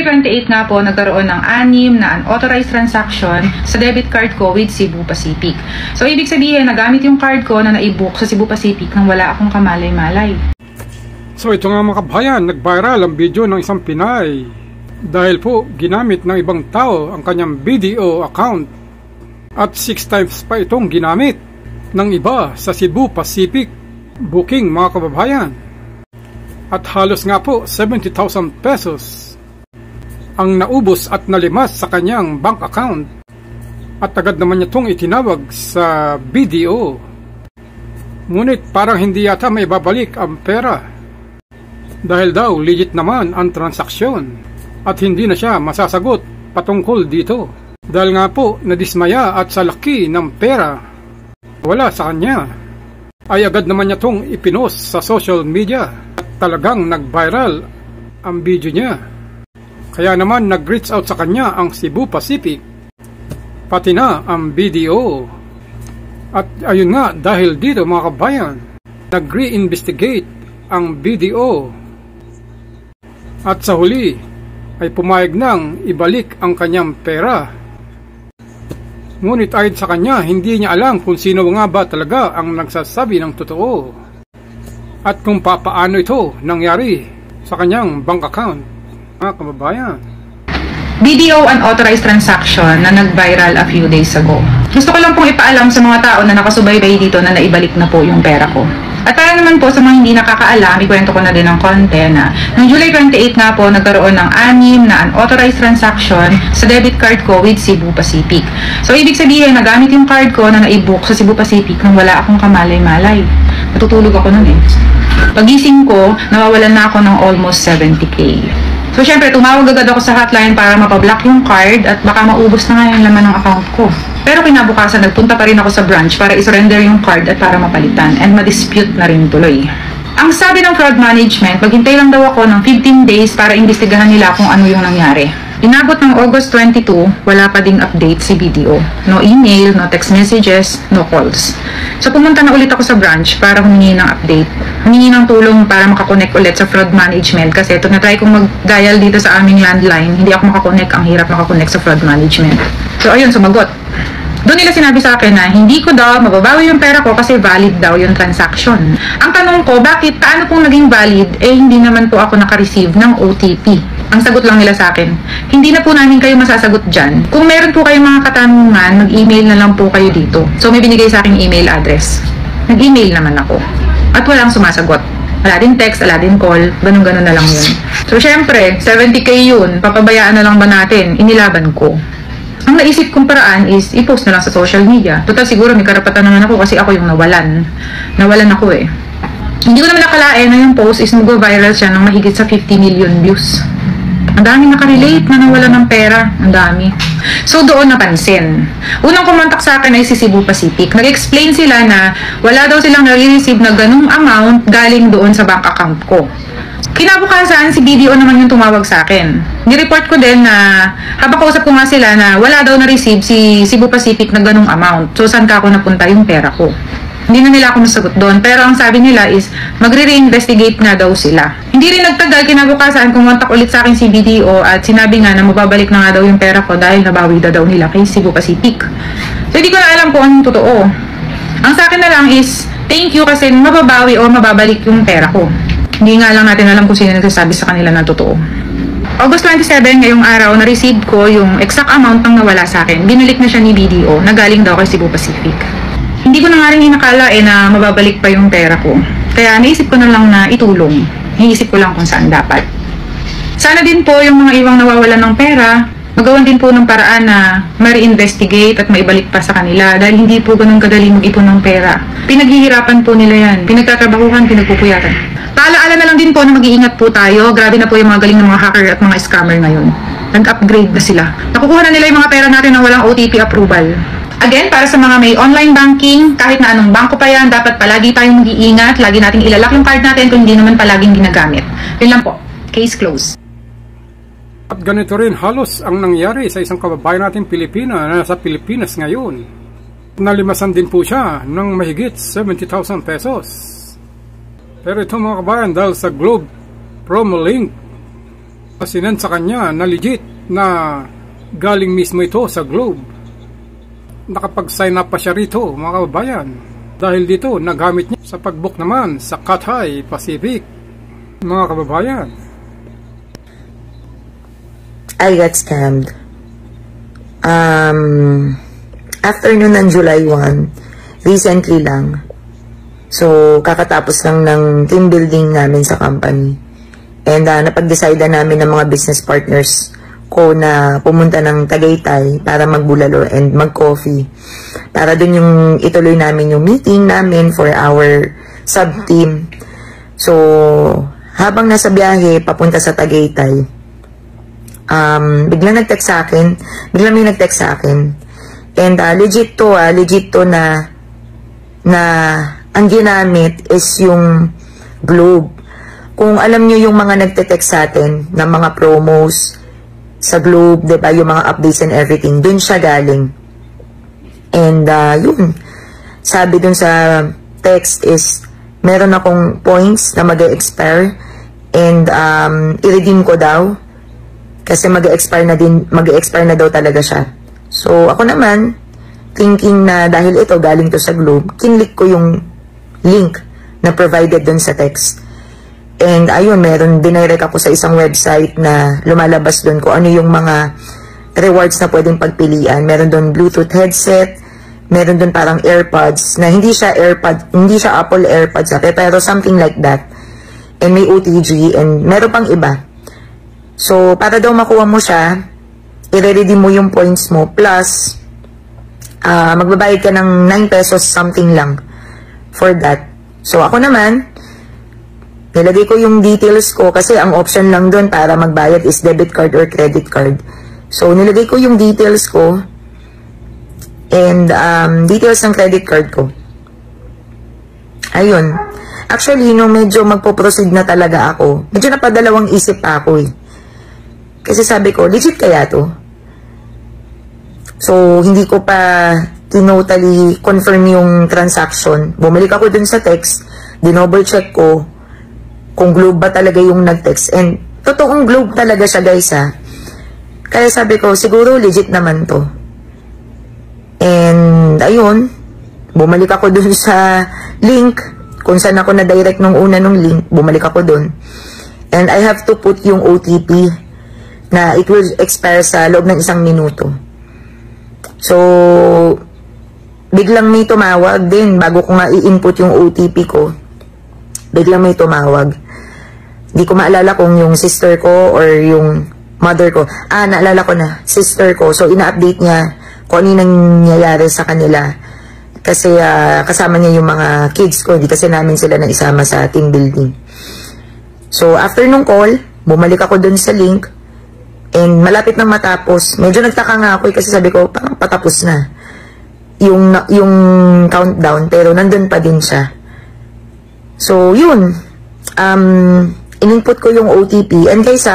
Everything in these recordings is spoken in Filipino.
July 28 nga po, nagkaroon ng 6 na unauthorized transaction sa debit card ko with Cebu Pacific. So, ibig sabihin, nagamit yung card ko na naibook sa Cebu Pacific nang wala akong kamalay-malay. So, ito nga mga kabayan, nag-viral ang video ng isang Pinay dahil po ginamit ng ibang tao ang kanyang BDO account at 6 times pa itong ginamit ng iba sa Cebu Pacific booking mga kababayan. At halos nga po 70,000 pesos ang naubos at nalimas sa kanyang bank account at agad naman niya itong itinawag sa BDO. Ngunit parang hindi yata may babalik ang pera dahil daw legit naman ang transaksyon at hindi na siya masasagot patungkol dito dahil nga po nadismaya at sa laki ng pera wala sa kanya ay agad naman niya itong ipinost sa social media at talagang nag-viral ang video niya. Kaya naman nag-reach out sa kanya ang Cebu Pacific, pati na ang BDO. At ayun nga, dahil dito mga kabayan, nag-re-investigate ang BDO. At sa huli, ay pumayag nang ibalik ang kanyang pera. Ngunit ayon sa kanya, hindi niya alam kung sino nga ba talaga ang nagsasabi ng totoo. At kung papaano ito nangyari sa kanyang bank account. Mga kababayan, BDO unauthorized transaction na nag-viral a few days ago. Gusto ko lang pong ipaalam sa mga tao na nakasubaybay dito na naibalik na po yung pera ko. At para naman po sa mga hindi nakakaalam, ikwento ko na din ng konti na noong July 28 nga po, nagkaroon ng 6 na unauthorized transaction sa debit card ko with Cebu Pacific. So, ibig sabihin, nagamit yung card ko na naibook sa Cebu Pacific nang wala akong kamalay-malay. Natutulog ako nun eh. Pagising ko, nawawalan na ako ng almost 70K. So, syempre, tumawag agad ako sa hotline para mapablock yung card at baka maubos na nga yung laman ng account ko. Pero kinabukasan, nagpunta pa rin ako sa branch para isurrender yung card at para mapalitan and ma-dispute na rin tuloy. Ang sabi ng fraud management, maghintay lang daw ako ng 15 days para imbestigahan nila kung ano yung nangyari. Inabot ng August 22, wala pa ding update si BDO. No email, no text messages, no calls. So pumunta na ulit ako sa branch para humingi ng update. Humingi ng tulong para makakonect ulit sa fraud management kasi ito na-try kong mag-dial dito sa aming landline. Hindi ako makakonect, ang hirap makakonect sa fraud management. So ayun, sumagot. Doon nila sinabi sa akin na hindi ko daw mababawi yung pera ko kasi valid daw yung transaction. Ang tanong ko, bakit paano pong naging valid? Eh hindi naman po ako naka-receive ng OTP. Ang sagot lang nila sa akin, hindi na po namin kayo masasagot dyan. Kung meron po kayong mga katanungan, mag-email na lang po kayo dito. So may binigay sa aking email address. Nag-email naman ako. At walang sumasagot. Wala din text, wala din call, ganun-ganun na lang yun. So syempre, 70K yun, papabayaan na lang ba natin? Inilaban ko. Ang naisip kong paraan is, i-post na lang sa social media. Total siguro may karapatan naman ako kasi ako yung nawalan. Nawalan ako eh. Hindi ko naman nakalain na yung post is mag-viral siya ng mahigit sa 50 million views. Ang dami nakarelate na nawalan ng pera. Ang dami. So doon napansin. Unang kumontak sa akin ay si Cebu Pacific. Nag-explain sila na wala daw silang nare-receive na ganung amount galing doon sa bank account ko. Kinabukasan, si BDO naman yung tumawag sa akin. Ni-report ko din na habang kausap ko nga sila na wala daw na-receive si Cebu Pacific na ganung amount. So, saan ka ako napunta yung pera ko? Hindi na nila ako nasagot doon. Pero ang sabi nila is, magre-reinvestigate nga daw sila. Hindi rin nagtagal, kinabukasan, kumontak ulit sa akin si BDO at sinabi nga na mababalik na nga daw yung pera ko dahil nabawi daw nila kay Cebu Pacific. So, hindi ko na alam kung anong totoo. Ang sa akin na lang is, thank you kasi mababawi o mababalik yung pera ko. Hindi nga lang natin alam kung sino nagsasabi sa kanila na totoo. August 27, ngayong araw, na-receive ko yung exact amount ng nawala sa akin. Binalik na siya ni BDO na galing daw kay Cebu Pacific. Hindi ko na nga rin inakala na mababalik pa yung pera ko. Kaya naisip ko na lang na itulong. Naisip ko lang kung saan dapat. Sana din po yung mga ibang nawawalan ng pera, magawan din po ng paraan na ma-reinvestigate at maibalik pa sa kanila dahil hindi po ganun kadali mag-ipon ng pera. Pinaghihirapan po nila yan. Pinagtatrabahuhan, pinagpupuyatan. Paalaala na lang din po na mag-iingat po tayo. Grabe na po yung mga galing ng mga hacker at mga scammer ngayon. Nag-upgrade na sila. Nakukuha na nila yung mga pera natin na walang OTP approval. Again, para sa mga may online banking, kahit na anong bangko pa yan, dapat palagi tayong mag-iingat. Lagi nating ilalak yung card natin kung hindi naman palaging ginagamit. Yun lang po. Case closed. At ganito rin halos ang nangyari sa isang kababayan natin Pilipina na nasa Pilipinas ngayon. Nalimasan din po siya ng mahigit 70,000 pesos. Pero ito mga kabayan, dahil sa Globe promo link Sinend sa kanya na legit na galing mismo ito sa Globe. Nakapag-sign up pa siya rito, mga kababayan. Dahil dito, nagamit niya sa pag-book naman sa Cathay Pacific, mga kababayan. I got scammed. Afternoon ng July 1, recently lang. So, kakatapos lang ng team building namin sa company. And napag-decide namin ng mga business partners ko na pumunta ng Tagaytay para magbulalo and mag-coffee. Para dun yung ituloy namin yung meeting namin for our sub-team. So, habang nasa biyahe, papunta sa Tagaytay, biglang nag-text sa akin. Biglang may nag-text sa akin. And legit to na ang ginamit is yung Globe. Kung alam nyo yung mga nagte-text sa atin ng mga promos sa Globe, diba, yung mga updates and everything, dun siya galing. And yun, sabi dun sa text is, meron akong points na mag-e-expire and i-redeem ko daw kasi mag-e-expire na daw talaga siya. So ako naman, thinking na dahil ito galing to sa Globe, kinlik ko yung link na provided dun sa text. And ayun, dinirect ako sa isang website na lumalabas doon kung ano yung mga rewards na pwedeng pagpilian. Meron doon Bluetooth headset, meron doon parang AirPods na hindi siya Apple AirPods, pero something like that. And may OTG and meron pang iba. So, para daw makuha mo siya, i-redeem mo yung points mo plus magbabayad ka ng 9 pesos something lang for that. So, ako naman, nilagay ko yung details ko kasi ang option lang doon para magbayad is debit card or credit card. So, nilagay ko yung details ko and details ng credit card ko. Ayun. Actually, nung medyo magpo-proceed na talaga ako, medyo napadalawang isip pa ako eh. Kasi sabi ko, legit kaya to? So, hindi ko pa totally confirm yung transaction. Bumalik ako dun sa text, dinoble check ko kung Globe ba talaga yung nag-text. And totoong Globe talaga siya, guys, ha. Kaya sabi ko, siguro legit naman to. And ayun, bumalik ako dun sa link, kung saan ako na-direct nung una nung link, bumalik ako dun. And I have to put yung OTP na it will expire sa loob ng 1 minuto. So, biglang may tumawag din, bago ko nga i-input yung OTP ko, biglang may tumawag. Hindi ko maalala kung yung sister ko or yung mother ko. Naalala ko na, sister ko. So, ina-update niya kung ano yung nangyayari sa kanila. Kasi kasama niya yung mga kids ko. Hindi kasi namin sila na isama sa team building. So, after nung call, bumalik ako dun sa link. And malapit nang matapos. Medyo nagtaka nga ako kasi sabi ko, parang patapos na yung countdown. Pero nandun pa din siya. So, yun. In-input ko yung OTP. And guys,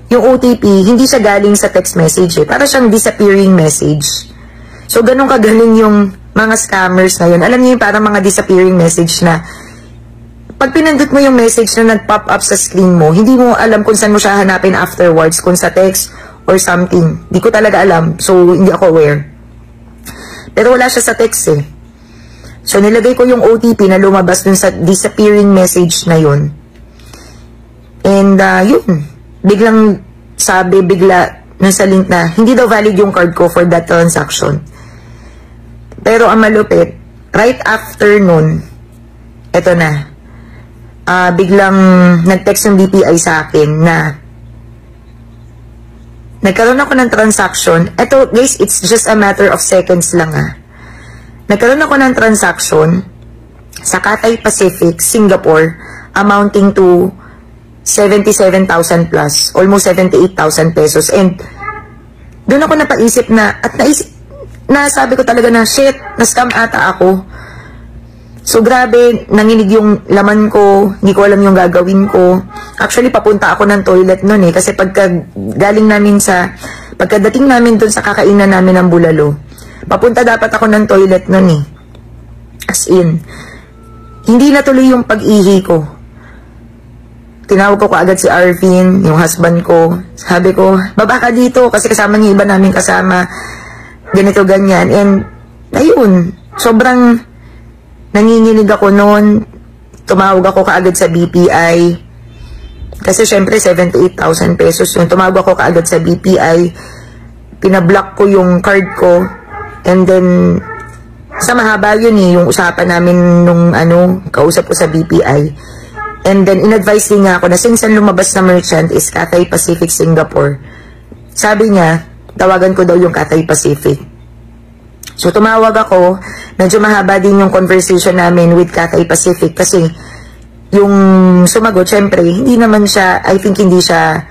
yung OTP, hindi siya galing sa text message eh. Para siyang disappearing message. So, ganun kagaling yung mga scammers ngayon. Alam niyo yung parang mga disappearing message na pag pinindot mo yung message na nag-pop up sa screen mo, hindi mo alam kung saan mo siya hanapin afterwards, kung sa text or something. Hindi ko talaga alam. So, hindi ako aware. Pero wala siya sa text eh. So, nilagay ko yung OTP na lumabas dun sa disappearing message na yun. And, yun. Biglang nasa link na, hindi daw valid yung card ko for that transaction. Pero, ang malupit, right after nun, eto na, biglang nag-text yung DPI sa akin na, nagkaroon ako ng transaction. Eto, guys, it's just a matter of seconds lang Nagkaroon ako ng transaction sa Cathay Pacific, Singapore, amounting to 77,000 plus, almost 78,000 pesos. And doon ako napaisip na, at nasabi ko talaga na, shit, na-scam ata ako. So grabe, nanginig yung laman ko, hindi ko alam yung gagawin ko. Actually, papunta ako ng toilet noon eh, kasi pagkadating namin doon sa kakainan namin ng bulalo, papunta dapat ako ng toilet noon eh. As in, hindi natuloy yung pag-ihi ko. tinawag ko agad si Arvin, yung husband ko. Sabi ko, baba ka dito kasi kasama niya iba namin kasama. Ganito, ganyan. And, ayun, sobrang nanginginig ako noon. Tumawag ako kaagad sa BPI. Kasi syempre, 78,000 pesos yun. Tumawag ako kaagad sa BPI. Pinablock ko yung card ko. And then, sa mahaba yun yung usapan namin nung kausap ko sa BPI. And then, in-advise din niya ako na since ang lumabas na merchant is Cathay Pacific Singapore. Sabi niya, tawagan ko daw yung Cathay Pacific. So, tumawag ako. Medyo mahaba din yung conversation namin with Cathay Pacific kasi yung sumagot, syempre, hindi naman siya, I think hindi siya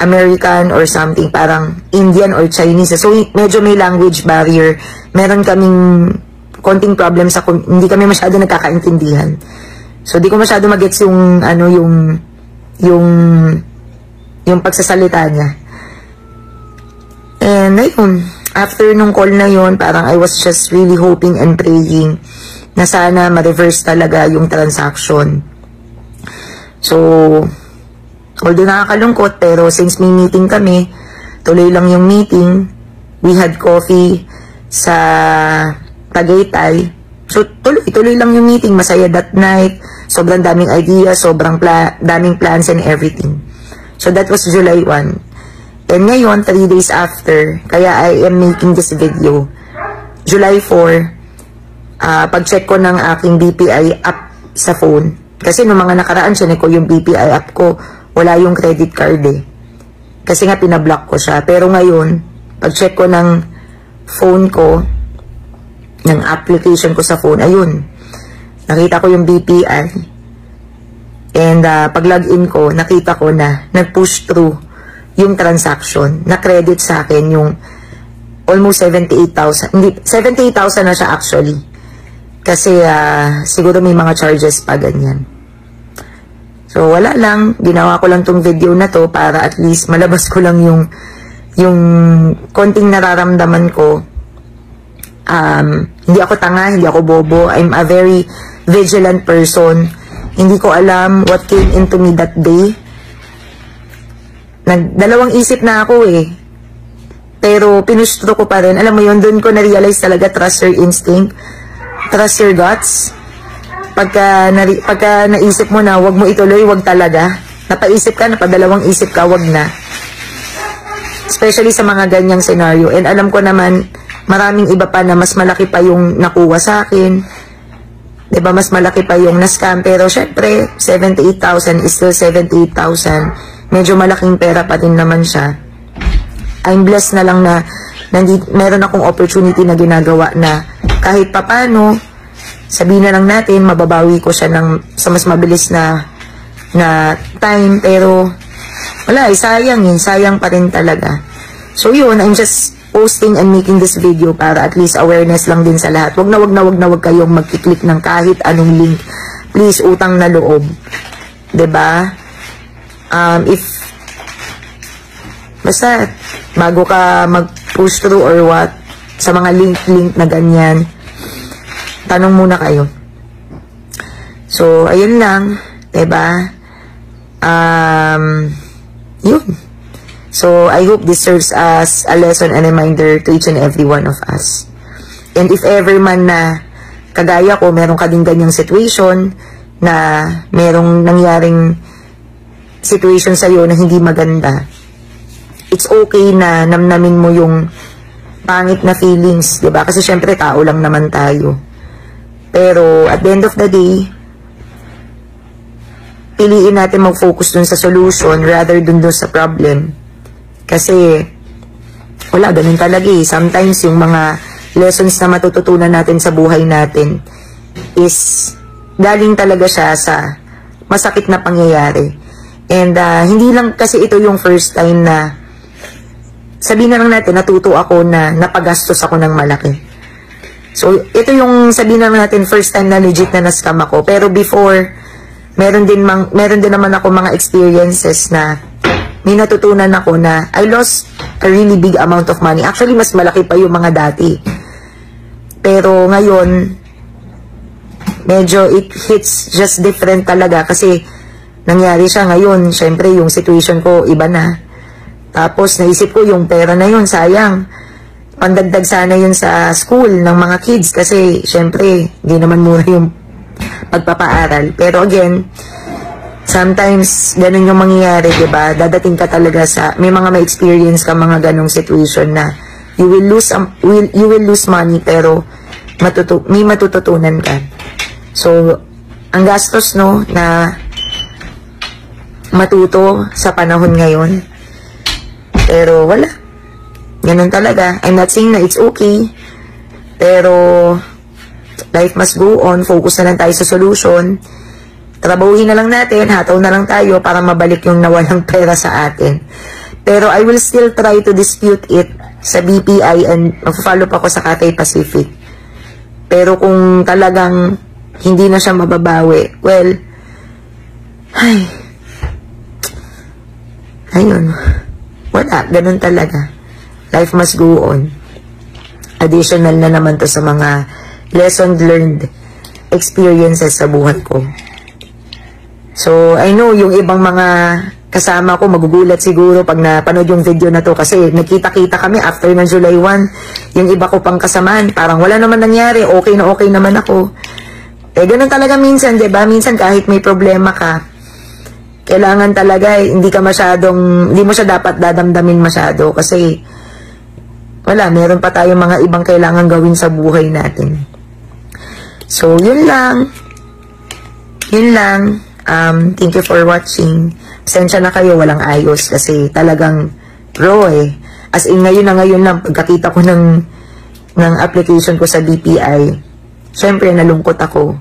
American or something, parang Indian or Chinese. So, medyo may language barrier. Meron kaming konting problem sa, hindi kami masyado nagkakaintindihan. So, di ko masyado mag-gets yung pagsasalita niya. And, ayun, after nung call na yun, parang I was just really hoping and praying na sana ma-reverse talaga yung transaction. So, although nakakalungkot, pero since may meeting kami, tuloy lang yung meeting, we had coffee sa Tagaytay. So, tuloy lang yung meeting, masaya that night. Sobrang daming ideas, sobrang daming plans and everything. So, that was July 1. And ngayon, 3 days after, kaya I am making this video. July 4, pag-check ko ng aking BPI app sa phone. Kasi nung mga nakaraan, siya ko yung BPI app ko, wala yung credit card eh. Kasi nga, pinablock ko siya. Pero ngayon, pag-check ko ng phone ko, ng application ko sa phone, ayun. Nakita ko yung BPI. And pag-login ko, nakita ko na nag-push through yung transaction. Na-credit sa akin yung almost 78,000. Hindi, 78,000 na siya actually. Kasi siguro may mga charges pa ganyan. So wala lang. Ginawa ko lang tong video na to para at least malabas ko lang yung konting nararamdaman ko. Hindi ako tanga, hindi ako bobo. I'm a very vigilant person. Hindi ko alam what came into me that day. Dalawang isip na ako eh. Pero pinustro ko pa rin. Alam mo yun, doon ko na-realize talaga trust your instinct. Trust your guts. Pagka naisip mo na wag mo ituloy, wag talaga. Napaisip ka, napadalawang isip ka, wag na. Especially sa mga ganyang scenario. And alam ko naman, maraming iba pa na mas malaki pa yung nakuha sa akin. Diba, mas malaki pa yung na-scam. Pero syempre, 78,000 is still 78,000. Medyo malaking pera pa din naman siya. I'm blessed na lang na meron akong opportunity na ginagawa na kahit papano, sabihin na lang natin, mababawi ko siya sa mas mabilis na time. Pero wala, sayang pa rin talaga. So yun, I'm just posting and making this video para at least awareness lang din sa lahat. Wag na wag kayong magkiklik ng kahit anong link. Please, utang na loob. 'Di ba? Basta bago ka mag-push through or what sa mga link na ganyan, tanong muna kayo. So, ayun lang, 'di ba? Yun. So, I hope this serves as a lesson and reminder to each and every one of us. And if ever man na kagaya ko, meron ka din ganyang situation na merong nangyaring situation sa'yo na hindi maganda, it's okay na namnamin mo yung pangit na feelings, diba? Kasi syempre, tao lang naman tayo. Pero, at the end of the day, piliin natin mag-focus dun sa solution rather dun sa problem. Kasi, wala, ganun talaga eh. Sometimes, yung mga lessons na matututunan natin sa buhay natin is galing talaga siya sa masakit na pangyayari. And, hindi lang kasi ito yung first time na sabihin na lang natin, natuto ako na napagastos ako ng malaki. So, ito yung sabihin na lang natin, first time na legit na na-scam ako. Pero before, meron din naman ako mga experiences na may natutunan ako na I lost a really big amount of money. Actually, mas malaki pa yung mga dati. Pero ngayon, medyo it hits just different talaga kasi nangyari siya ngayon, syempre yung situation ko iba na. Tapos naisip ko yung pera na yun, sayang. Pandagdag sana yun sa school ng mga kids kasi syempre hindi naman mura yung pagpapaaral. Pero again, sometimes ganun yung mangyayari, diba? Dadating ka talaga sa, may mga ma-experience ka mga ganong situation na you will lose money pero may matututunan ka. So, ang gastos, no, na matuto sa panahon ngayon. Pero wala. Ganun talaga. I'm not saying na it's okay. Pero life must go on. Focus na lang tayo sa solution. Trabahuhin na lang natin. Hataw na lang tayo para mabalik yung nawalang pera sa atin. Pero I will still try to dispute it sa BPI and mag-follow pa ako sa Cathay Pacific. Pero kung talagang hindi na siya mababawi, well, ayun. Wala, ganun talaga. Life must go on. Additional na naman to sa mga lesson learned experiences sa buhay ko. So, I know yung ibang mga kasama ko magugulat siguro pag napanood yung video na to kasi nagkita-kita kami after ng July 1. Yung iba ko pang kasamaan, parang wala naman nangyari, okay na okay naman ako. Eh, ganun talaga minsan, diba? Minsan kahit may problema ka, kailangan talaga, hindi mo siya dapat dadamdamin masyado kasi wala, meron pa tayong mga ibang kailangan gawin sa buhay natin. So, yun lang. Thank you for watching. Pasensya na kayo, walang ayos kasi talagang raw eh. As in, ngayon lang, pagkakita ko ng application ko sa BPI, syempre nalungkot ako.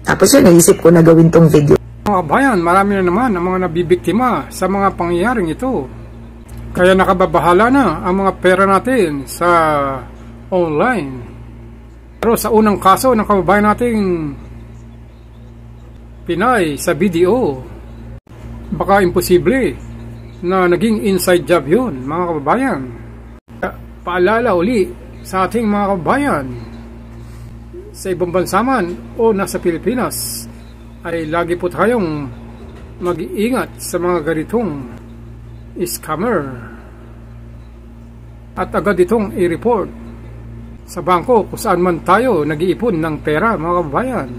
Tapos yun, naisip ko na gawin tong video. Mga kabayan, marami na naman ang mga nabibiktima sa mga pangyayaring ito. Kaya nakababahala na ang mga pera natin sa online. Pero sa unang kaso ng kababayan nating Pinay sa BDO, baka imposible na naging inside job yun, mga kababayan. Paalala uli sa ating mga kababayan, sa ibang bansa man o nasa Pilipinas, ay lagi po tayong mag-iingat sa mga ganitong scammer at agad itong i-report sa bangko kung saan man tayo nag-iipon ng pera, mga kababayan.